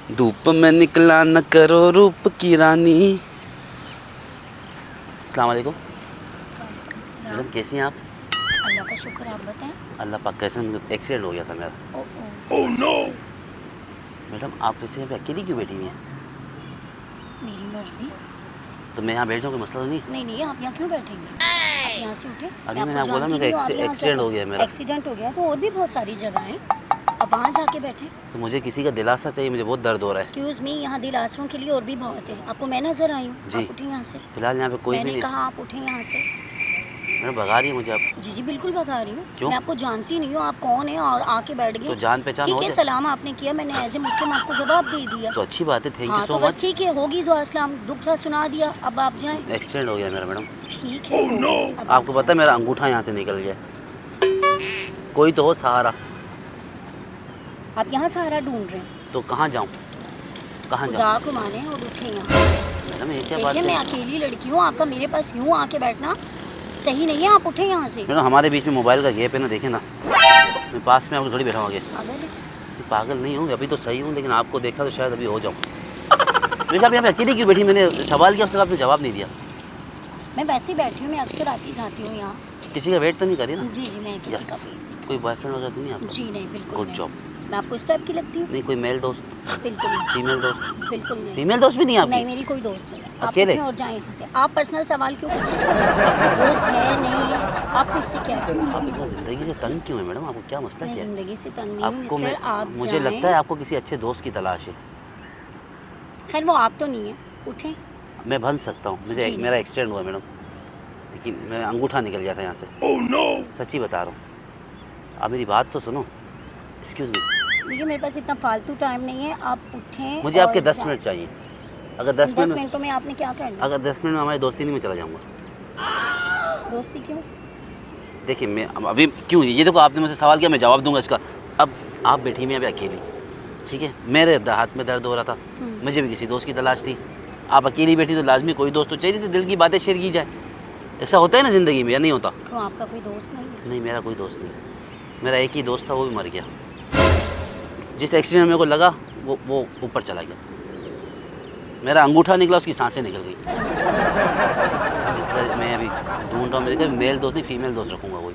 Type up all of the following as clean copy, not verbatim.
धूप में निकला न करो रूप की रानी। अस्सलाम वालेकुम मैडम, कैसी हैं आप? अल्लाह का शुक्र, आप बताएं। अल्लाह पाक कैसे, एक्सीडेंट हो गया था मेरा। Oh no. मैडम आप वैसे यहाँ पे अकेली क्यों बैठी हुई हैं? मेरी मर्जी। तो मैं यहाँ बैठ जाऊँ, कोई मसला तो नहीं? नहीं, आप यहाँ क्यों बैठेंगे? आप यहाँ से उठे। अभी मैंने आपको बोला मेरा एक्सीडेंट हो गया है मेरा। एक्सीडेंट हो गया तो और भी बहुत सारी जगह हैं, आप वहाँ जाके बैठे। तो मुझे किसी का दिलासा चाहिए, मुझे बहुत दर्द हो रहा है। एक्सक्यूज़ मी, यहाँ दिल आसरों के लिए और भी बहुत है। आपको मैं नजर आई हूँ, जी। आप उठे यहाँ से। फिलहाल यहाँ पे कोई भी मैंने नहीं। कहा आप उठे यहाँ से। मैडम भगा रही है मुझे आप? जी बिल्कुल बता रही हूँ। क्यों? मैं आपको जानती नहीं हूँ, आप कौन है और आके बैठ तो गए। जान पहचान हो ठीक है, गया सलाम आपने किया, मैंने एज ए मुस्लिम आपको जवाब दे दिया। तो अच्छी बात है, थैंक यू हाँ सो तो बस मच। ठीक है, होगी दुआ सलाम, दुख सुना दिया, अब आप जाएं। एक्सीडेंट हो गया मेरा मैडम। ठीक है। अब आपको पता है मेरा अंगूठा यहाँ से निकल गया। कोई तो हो सहारा। आप यहाँ सहारा ढूंढ रहे हैं। तो कहाँ जाऊँ, कहाँ जाऊँ? खुदा को माने और उठे यहाँ। मैडम ये क्या बात देखिए मैं है? अकेली लड़की हूँ, आपका मेरे पास यूँ आके बैठना सही नहीं है, आप उठे यहाँ से। मैडम हमारे बीच में मोबाइल का गैप है ना, देखे ना। मैं पास में आपको थोड़ी बैठा हूँ आगे। पागल है। पागल नहीं हूँ, अभी तो सही हूँ, लेकिन आपको देखा तो शायद अभी हो जाऊँ। वैसे आप यहाँ पे अकेली क्यों बैठी? मैंने सवाल किया, उसका आपने जवाब नहीं दिया। मैं वैसे ही बैठी हूँ, मैं अक्सर आती जाती हूँ यहाँ। किसी का वेट तो नहीं करी ना? जी मैं किसी Yes. का भी। कोई बॉयफ्रेंड वगैरह तो नहीं आपका? जी नहीं, बिल्कुल गुड नहीं। जॉब। मैं आपको इस टाइप की लगती हूँ? नहीं कोई मेल दोस्त, बिल्कुल नहीं। फीमेल दोस्त? बिल्कुल नहीं। फीमेल दोस्त भी नहीं आपकी? नहीं, मेरी कोई दोस्त नहीं है। आप अकेले? उठें और जाएं यहाँ से। आप पर्सनल सवाल क्यों पूछ रहे हैं? दोस्त है नहीं है, आपको इससे क्या है? आप इतना ज़िंदगी से तंग क्यों है मैडम? आपको क्या मसला मैं क्या है? जिंदगी से तंग नहीं हूँ आपको मिस्टर, आप मुझे लगता है आपको किसी अच्छे दोस्त की तलाश है। खैर वो आप तो नहीं है, उठें। मैं बन सकता हूँ, मुझे जी। मेरा एक्सीडेंट हुआ मैडम, लेकिन मेरा अंगूठा निकल गया था यहाँ से। oh, no. सच्ची बता रहा हूँ, आप मेरी बात तो सुनो। Excuse me. देखिए मेरे पास इतना फालतू टाइम नहीं है, आप उठें। मुझे आपके 10 मिनट चाहिए। अगर 10 10 मिनट मिनटों में आपने क्या करना? अगर 10 मिनट में हमारी दोस्ती नहीं, मैं चला जाऊँगा। दोस्ती क्यों? देखिए मैं अभी क्यों, ये देखो आपने मुझसे सवाल किया, मैं जवाब दूंगा इसका। अब आप बैठी मैं अभी अकेली, ठीक है, मेरे हाथ में दर्द हो रहा था, मुझे भी किसी दोस्त की तलाश थी। आप अकेली बैठी तो लाजमी कोई दोस्त तो चाहिए, दिल की बातें शेयर की जाए। ऐसा होता है ना ज़िंदगी में, या नहीं होता? क्यों, आपका कोई दोस्त नहीं है? नहीं मेरा कोई दोस्त नहीं, मेरा एक ही दोस्त था, वो भी मर गया। जिस एक्सीडेंट में मेरे को लगा वो ऊपर चला गया। मेरा अंगूठा निकला, उसकी सांसें निकल गई। इसलिए मैं अभी ढूंढ रहा हूँ, मेरे मेल दोस्त नहीं फीमेल दोस्त रखूँगा कोई।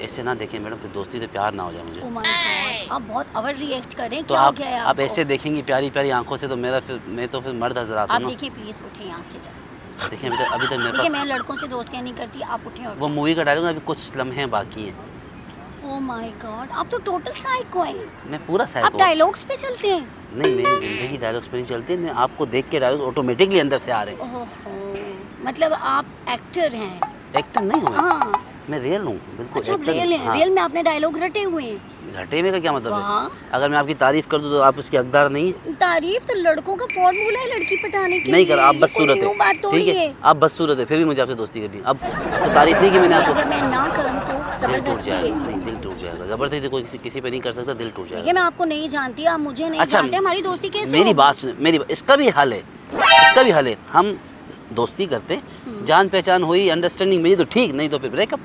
ऐसे ना देखें मैडम, फिर दोस्ती से प्यार ना हो जाए मुझे। Oh my God, आप बहुत ओवर रिएक्ट कर रहे हैं। तो क्या हो गया है आप आपको? ऐसे देखेंगी प्यारी प्यारी आंखों से तो मैं तो फिर मर्द हजर आता आप हूँ ना। देखिए प्लीज उठे यहाँ से जाए। देखिए अभी तक मेरे देखिए मैं पास लड़कों से दोस्तियाँ नहीं करती, आप उठे और वो मूवी का डायलॉग, अभी कुछ लम्हे बाकी हैं। ओह माय गॉड, आप तो टोटल साइको हैं। मैं पूरा आप साइको। डायलॉग्स पे चलते हैं। नहीं मेरी ज़िंदगी डायलॉग्स पे नहीं चलती, मैं आपको देख के डायलॉग्स ऑटोमेटिकली अंदर से आ रहे हैं। ओहो, मतलब आप एक्टर हैं? एक्टर नहीं हूँ हाँ। मैं रियल हूँ, बिल्कुल। अच्छा, एक्टर रियल हैं। हाँ। रियल में आपने डायलॉग रटे हुए हैं? घटे में का क्या मतलब है? वाह। अगर मैं आपकी तारीफ कर दूँ तो आप उसके हकदार नहीं है। तारीफ तो लड़कों का फॉर्मूला है लड़की पटाने के नहीं लिए। कर, आप ये बदसूरत कोई न्यू बात है, थोड़ी ठीक है, है। आप बदसूरत है, फिर भी मुझे आपसे दोस्ती करनी है। अब आपको तारीफ नहीं की मैंने आपको। अगर मैं ना करूँ तो दिल टूट जबरदस्ती जाएगा, है। नहीं दिल टूट जाएगा, जबरदस्ती कोई किसी पे नहीं कर सकता, दिल टूट देखिए जाएगा। मैं आपको नहीं जानती, आप मुझे नहीं अच्छा, जानते, हमारी दोस्ती कैसे मेरी होगी? बात सुने, इसका भी हल है, इसका भी हल है। हम दोस्ती करते, जान पहचान हुई, अंडरस्टैंडिंग मिली तो ठीक, नहीं तो फिर ब्रेकअप।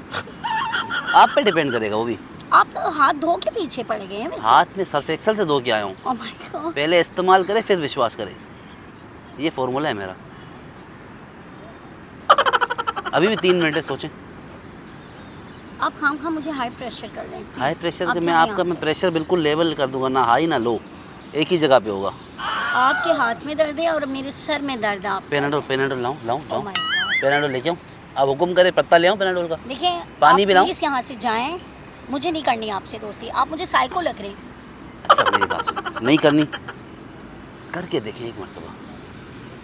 आप पे डिपेंड करेगा वो भी। आप तो हाथ धो के पीछे पड़ गए हैं वैसे। हाथ में सर्फ एक्सेल से धो के आया हूँ। Oh my God। पहले इस्तेमाल करे फिर विश्वास करे, ये फॉर्मूला है मेरा। अभी भी 3 मिनट है, सोचें। आप खाम मुझे हाई प्रेशर कर रहे हैं। High please। प्रेशर आप के मैं जाएं आपका यहाँ मैं से। प्रेशर बिल्कुल लेवल कर दूंगा, ना हाई ना लो, एक ही जगह पे होगा। आपके हाथ में दर्द है और मेरे सर में दर्द है। आप पेनाडोल लाऊं Oh my God। पेनाडोल लेके आऊं? आप हुक्म करें, पत्ता ले आऊं पेनाडोल का? देखिए पानी आप पिलाऊं? प्लीज यहाँ से जाएं, मुझे नहीं करनी आपसे दोस्ती, आप मुझे साइको लग रहे हैं। अच्छा मेरी बात सुनो, नहीं करनी, करके देखें एक मरतबा,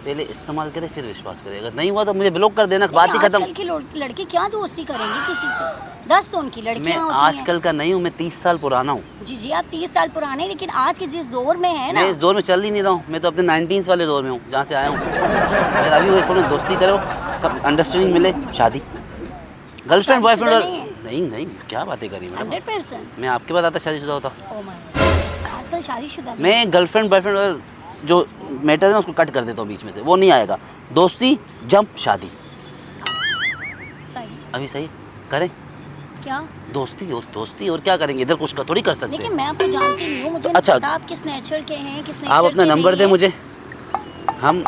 पहले इस्तेमाल करें फिर विश्वास करें। अगर नहीं हुआ तो मुझे ब्लॉक कर देना, बात ही खत्म। आजकल के लड़के क्या दोस्ती करेंगे किसी से? 10 तो उनकी मैं लड़कियां होती आजकल का नहीं हूँ, मैं 30 साल पुराना हूँ। हैं। जी आप 30 साल पुराने, लेकिन आज के जिस दौर में है ना, मैं इस दौर में चल ही नहीं रहा हूँ, मैं तो अपने 19s वाले दौर में हूँ, जहाँ से आया हूँ। मेरा अभी वही फोन, दोस्ती करो, सब अंडरस्टैंडिंग मिले, शादी, गर्लफ्रेंड बॉयफ्रेंड। नहीं क्या बातें करी मैडम, 100%। मैं आपके बाद आता शादीशुदा होता। Oh my God। आजकल शादीशुदा भी मैं गर्लफ्रेंड बॉयफ्रेंड जो मैटर है ना उसको कट कर देता हूँ बीच में से, वो नहीं आएगा। दोस्ती, जंप, शादी। सही। अभी सही करें? क्या? दोस्ती और क्या करेंगे, इधर कुछ थोड़ी कर सकते देखिए हैं। मैं आपको जानती नहीं हूँ, मुझे अच्छा। नहीं पता आप किस नेचर के हैं, किस नेचर आप अपना के नंबर नहीं दें हैं। मुझे, हम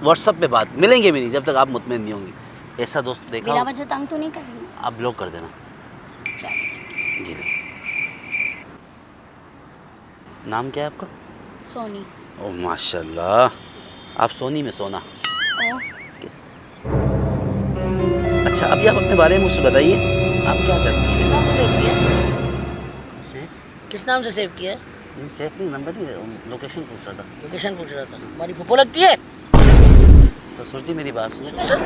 व्हाट्सएप पे बात मिलेंगे भी नहीं जब तक आप मुतमईन नहीं होंगी। ऐसा दोस्त देखा बिला हो? वजह तंग तो नहीं करेंगे? आप ब्लॉक कर देना। चलो जी ले। नाम क्या है आपका? सोनी। ओह माशाल्लाह, आप सोनी में सोना। ओ, अच्छा अभी आप अपने बारे में मुझसे बताइए, आप क्या करती हैं? नाम से सेव किया है? हैं? किस नाम से सेव किया है? नहीं सेफ नहीं, नंबर नहीं, लोकेशन पूछ रहा था। लोकेशन पूछ रहा था। हमारी फुप्पो लगती है? ससुर जी मेरी बात सुनो। सर,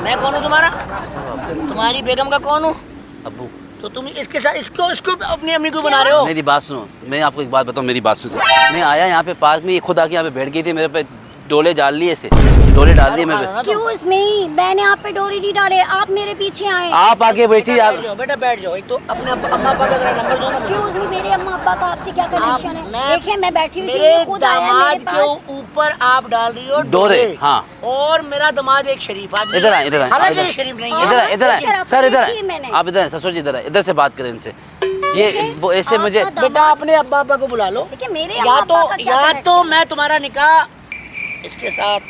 मैं कौन हूँ तुम्हारा? ससुर आप तुम्हारी बेगम का कौन हूँ? अब्बू। तो तुम इसके साथ इसको अपनी अम्मी को बना रहे हो? मेरी बात सुनो, मैं आपको एक बात बताऊं, मेरी बात सुनो। मैं आया यहाँ पे पार्क में, ये खुद आके यहाँ पे बैठ गई थी, मेरे पे डोले डाल लिए, ऐसे डोले डाल दिए मेरे पे। एक्सक्यूज मी, मैंने आप पे डोरी नहीं डाले, आप मेरे पीछे आए। आप आगे बैठी, बेटा आप बैठ जाओ, बेटा बैठ जाओ। एक तो अपने अम्मा पापा का नंबर दो ना। एक्सक्यूज मी, मेरे अम्मा अब्बा का आपसे क्या कनेक्शन है? देखिए मैं बैठी हुई थी, मेरे ये खुद आया मेरे दामाद के पास। ऊपर आप डाल रही हो डोरे। हाँ और मेरा दामाद एक शरीफ आदमी इधर आ, है। इधर आ, हालांकि इधर। ये शरीफ नहीं हाँ, है। इधर आ, इधर आ, शराब सर इधर देखी है मैंने। आ, आप इधर ससुर जी इधर आ, इधर से बात करें इनसे। ये देखिए, वो ऐसे मुझे आपका बेटा अपने अब्बा अब्बा को बुला लो। देखिए मेरे या अम्मा तो अब्बा का क्या या connection तो है? मैं तुम्हारा निकाह इसके साथ,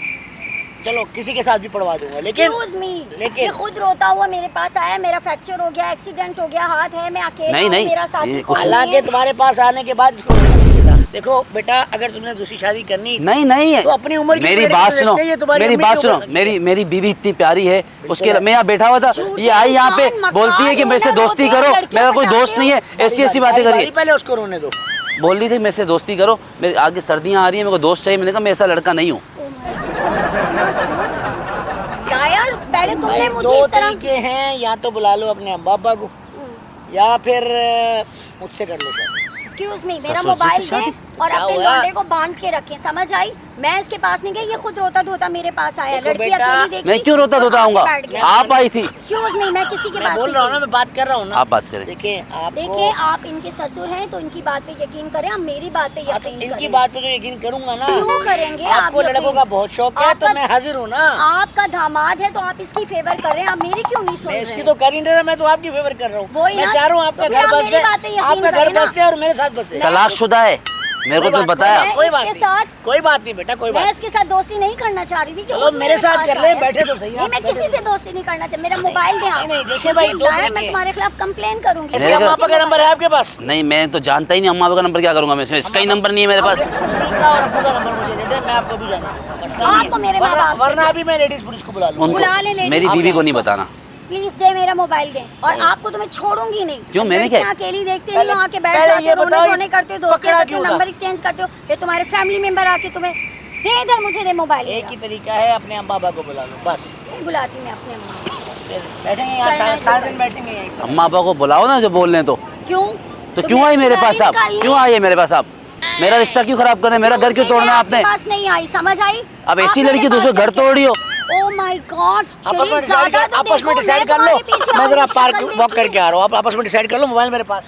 चलो किसी के साथ भी पढ़वा दूंगा, लेकिन Excuse me, लेकिन- ये खुद रोता हुआ मेरे पास आया, मेरा फ्रैक्चर हो गया, एक्सीडेंट हो गया, हाथ है, मैं अकेला नहीं, हूँ, नहीं, मेरा साथी ये कोई कुछ- नहीं हालांकि है। तुम्हारे पास आने के बाद इसको रोना चाहिए था। देखो बेटा, अगर तुमने दूसरी शादी करनी नहीं नहीं है, तो अपनी उम्र की मेरी पेड़ बात की सुनो, देखते हैं, ये तुम्हारी मेरी अम्मी बात के सुनो, ऊपर मेरी बीवी इतनी प्यारी है, उसके बिल्कुल। मैं यहाँ बैठा हुआ था, झूठे ये आई यहाँ पे इंसान, बोलती है कि मकान मेरे से में दोस्ती रोते करो, हो, लड़के मेरा कोई पटाते दोस्त नहीं है, ऐसी ऐसी बातें बारी करिए। पहले उसको रोने दो। बोल रही थी मेरे से दोस्ती करो, मेरे आगे सर्दियाँ आ रही है, मेरे को दोस्त चाहिए। मैंने कहा मैं ऐसा लड़का नहीं हूँ। Oh my God, इतना झूठ। यार पहले तुमने भाई, मुझे दो इस तरह तरीके हैं, या तो बुला लो अपने अम्मा अब्बा को, या फिर मुझसे कर लो शादी। एक्सक्यूज मी, ससुर मेरा जी मोबाइल से दें शादी? और क्या अपने हुआ? लौंडे को बांध के रखें, समझ आई? मैं इसके पास नहीं गई, ये खुद रोता धोता मेरे पास आया। देखो लड़की बेटा, अकेली देखी, मैं क्यों रोता और धोता आके आऊंगा? बैठ गया। आप आई थी। एक्सक्यूज मी, मैं किसी के मैं पास बोल नहीं रहा हूँ ना, गई। मैं बात कर रहा हूँ ना। आप बात करें। देखिए देखिए आप इनके ससुर हैं तो इनकी बात पे यकीन करें, आप मेरी बात पे हाँ, तो यकीन इनकी करें। बात पे तो यकीन करूंगा ना। क्यों करेंगे आप? आपको यकीन? लड़कों का बहुत शौक है, तो आपका- मैं हाजिर हूँ ना। आपका दामाद है तो आप इसकी फेवर कर रहे हैं, आप मेरी क्यों नहीं सुन मैं रहे इसकी हैं? तो कर ही नहीं रहा, मैं तो आपकी फेवर कर रहा हूँ। वही मैं ना, चाह रहा हूँ आपका तो फिर घर आप बस मेरी बात पे है, यकीन आपका घर करें ना। बस है और मेरे साथ बस है। तलाकशुदा है, मेरे को तो कोई बात बताया। मैं कोई बात इसके नहीं। साथ कोई बात नहीं बेटा, कोई मैं बात इसके साथ दोस्ती नहीं करना चाह रही थी कि चलो खुद मेरे साथ पास कर ले, आया। बैठे तो सही नहीं, आप, मैं बैठे किसी तो से दोस्ती नहीं करना चाहती। मेरा मोबाइल दे आप। नहीं, देखिए भाई, दो मैं तरीके हैं। तुम्हारे खिलाफ कंप्लेन करूंगी। इसके अम्मा पापा का नंबर है आपके पास? नहीं मैं तो जानता ही नहीं, अम्मा का नंबर क्या करूंगा मैं, इसका ही नंबर नहीं है मेरे पास। अम्मी का और अब्बू का नंबर मुझे दे दे, मैं आपको भी जाना मसला नहीं है। आपको मेरे माँ वरना- बाप से- वरना अभी मैं लेडीज पुलिस को बुला लूंगा। उनको, बुला ले लेडीज मेरी बीवी को नहीं पुलिस को। बताना। प्लीज दे मेरा मोबाइल दे, और नहीं। आपको तो मैं छोड़ूंगी नहीं। क्यों, मैंने क्या- लड़कियां अकेली देखते पहले- नहीं, आके बैठ पहले जाते ये हो, रोने बताओ, धोने करते हो, दोस्ती पकड़ा करते हो, क्यों था? नंबर एक्सचेंज करते हो, ये तुम्हारे फैमिली मेंबर आके तुम्हें दे, इधर मुझे दे मोबाइल। एक ही तरीका है, अपने अम्मा बाबा को बुला लो बस। नहीं बुलाती मैं अपने अम्मा। फिर बैठेंगे यहाँ करना है सारा तो दिन बैठेंगे यहीं पर। अम्मा पापा को बुलाओ ना, जो बोल रहे हैं तो क्यों? क्यों आई मेरे पास आप? क्यों आई है मेरे पास आप? मेरा रिश्ता क्यों खराब करना है? मेरा घर क्यों तोड़ना है आपने? पास नहीं आई, समझ आई? अब ऐसी आप मेरे लड़की पास दूसरे घर चल के- तोड़ रही हो। ओह माय गॉड, आपस में शरीफ डिसाइड ज़्यादा कर, तो आपस में देखो, डिसाइड मैं कर लो। तुम्हारे पीछे मैं जरा आऊंगी, पार्क शक्ल वॉक देखी। करके आ रहा हूँ, आप आपस में डिसाइड कर लो। मोबाइल मेरे पास।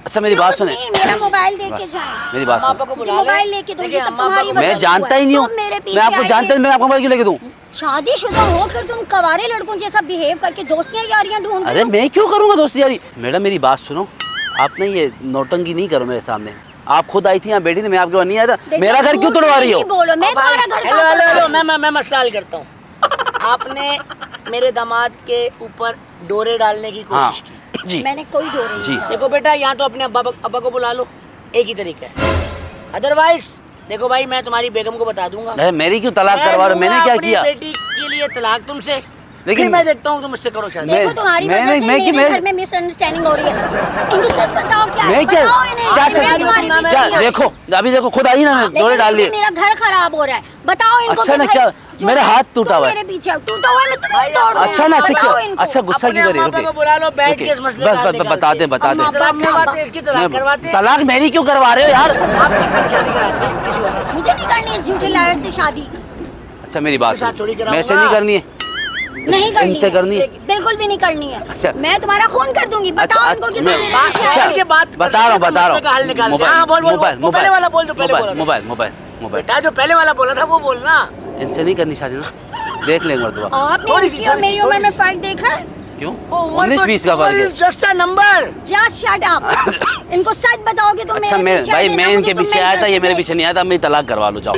अच्छा मेरी बात सुने, नहीं, मेरा मोबाइल दे के बस, जाएं। मेरी बात अम्मा सुन। पापा को मुझे बुला ले। मोबाइल लेके दो, ये देखिए, सब अम्मा तुम्हारी पापा को- वजह मैं से जानता हुआ ही नहीं हूँ, तुम मेरे पीछे मैं आपको आए जानता थे। ही, मैं आपको मोबाइल क्यों लेके दूँ? शादीशुदा होकर तुम कवारे लड़कों जैसा बिहेव करके दोस्तियां यारियां ढूंढ रहे अरे हो। मैं क्यों करूँगा दोस्ती यारी? मैडम मेरी बात सुनो, आप नहीं ये नौटंकी नहीं करो मेरे सामने। आप खुद आई थी यहाँ बैठी थी, मैं आपके पास नहीं आया था। देखो, मेरा घर क्यों झूठ तोड़वा रही हो? नहीं बोलो, मैं भाई, तुम्हारा घर हेलो कहाँ हेलो हेलो, तोड़वा मैं मसला हल करता हूँ। आपने मेरे दामाद के ऊपर डोरे डालने की हाँ कोशिश की। जी मैंने कोई डोरे नहीं जी। डाले। देखो बेटा, या तो अपने अब्बा को बुला लो, एक ही तरीका है। अदरवाइज देखो भाई, मैं तुम्हारी बेगम को बता दूंगा। अरे मेरी क्यों तलाक करवा रहे हो? मैंने लूंगा क्या अपनी किया? बेटी के लिए तलाक तुमसे, लेकिन फिर मैं देखता हूँ तुम मुझसे करो शादी। मैं- देखो तुम्हारी मैं- वजह से मैं- मेरे मैं- घर में मिसअंडरस्टैंडिंग हो रही है। इनको सच बताओ क्या है? मैं क्या बताओ इन्हें। क्या मैं सच- तुम्हारी क्या- पीछे क्या नहीं आई। देखो, अभी देखो खुद आई ना, मैं लेकिन डोरे डाल इसमें दिए। मेरा घर खराब हो रहा है, बताओ इनको। अच्छा कि ना, भाई, क्या जो मेरा है, हाथ टूटा हुआ है? मेरे पीछे टूटा हुआ है, मैं तुम्हें भाई, तोड़ दूंगा। अच्छा ना, अच्छा बताओ क्या? इनको। अच्छा गुस्सा अपने क्यों कर रही अम्मा हो? अब्बा को बुला लो, बैठ के इस मसले का हल बस निकालते बता दे हैं। बता दे। अम्मा, तलाक अम्मा, करवाते हैं, इसकी तलाक करवाते हैं। तलाक मेरी क्यों करवा रहे हो यार? आप शादी कराते हैं किसी और के मुझे नहीं करनी इस झूठे लायर से शादी। अच्छा मेरी बात इसके साथ सुन, थोड़ी कराऊंगा। वैसे नहीं करनी है, नहीं करनी इनसे है। करनी है। बिल्कुल भी नहीं करनी है। अच्छा। मैं तुम्हारा खून कर दूंगी। बताओ अच्छा, इनको कि मैं- तुम मेरे पीछे अच्छा, आए थे। बात बता रहा हूँ बता मसले का हल रहा निकालते हूँ। हैं। हाँ, बोल बोल मोबाइल वो पहले वाला बोल दो, पहले बोला था। Mobile mobile mobile. बेटा जो पहले वाला बोला था वो बोलना। इनसे नहीं करनी शादी ना, देख लेंगे मर्दबा। आपने थोड़ी इनकी सी, और थोड़ी मेरी सी, उम्र थोड़ी में सी। फर्क देखा है? क्यों? 19-20 का फर्क है। Just a number. Just shut up. इनको सच बताओगे तो अच्छा मैं भाई मैं इनके पीछे आया था, ये मेरे पीछे नहीं आया था। मेरी तलाक करवा लो, जाओ।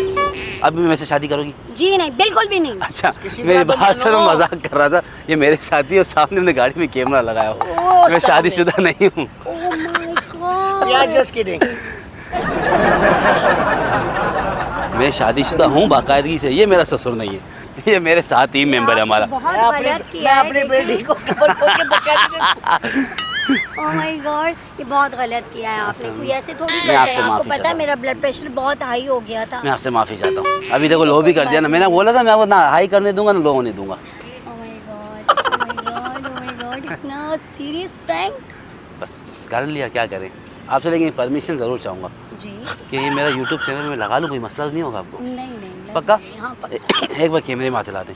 अब मेरे से शादी करोगी? जी नहीं, बिल्कुल भी नहीं। अच्छा किसी मेरी बात बात से मानो। मैं मजाक कर रहा था। ये मेरे साथी और सामने अपने गाड़ी में कैमरा लगाया हो। ओ, मैं सामने। शादीशुदा नहीं हूँ। Oh my God. यार जस्ट किडिंग। मैं शादीशुदा हूँ बाकायदगी से। ये मेरा ससुर नहीं है, ये मेरे साथ ही मेंबर है हमारा। बहुत मैं गलत अपनी किया है। अपनी बेटी को कवर खोल के धक्का नहीं देता। ओह माय गॉड, ये बहुत गलत किया है आपने। कोई ऐसे थोड़ी मैं करते आपसे हैं। आपको माफी पता चाहता है हूँ। मेरा ब्लड प्रेशर बहुत हाई हो गया था। मैं आपसे माफ़ी चाहता हूँ। अभी देखो लो भी कर दिया ना, मैंने बोला था मैं वो ना हाई करने दूंगा ना लो होने दूंगा। Oh my God, oh my God, oh my God, इतना सीरियस प्रैंक। बस कर लिया, क्या करें आपसे। लेकिन परमिशन ज़रूर चाहूँगा जी कि ये मेरा यूट्यूब चैनल में लगा लूँ, कोई मसला तो नहीं होगा आपको? नहीं नहीं पक्का? हाँ पक्का। एक बार कैमरे में हाथ हिला दें।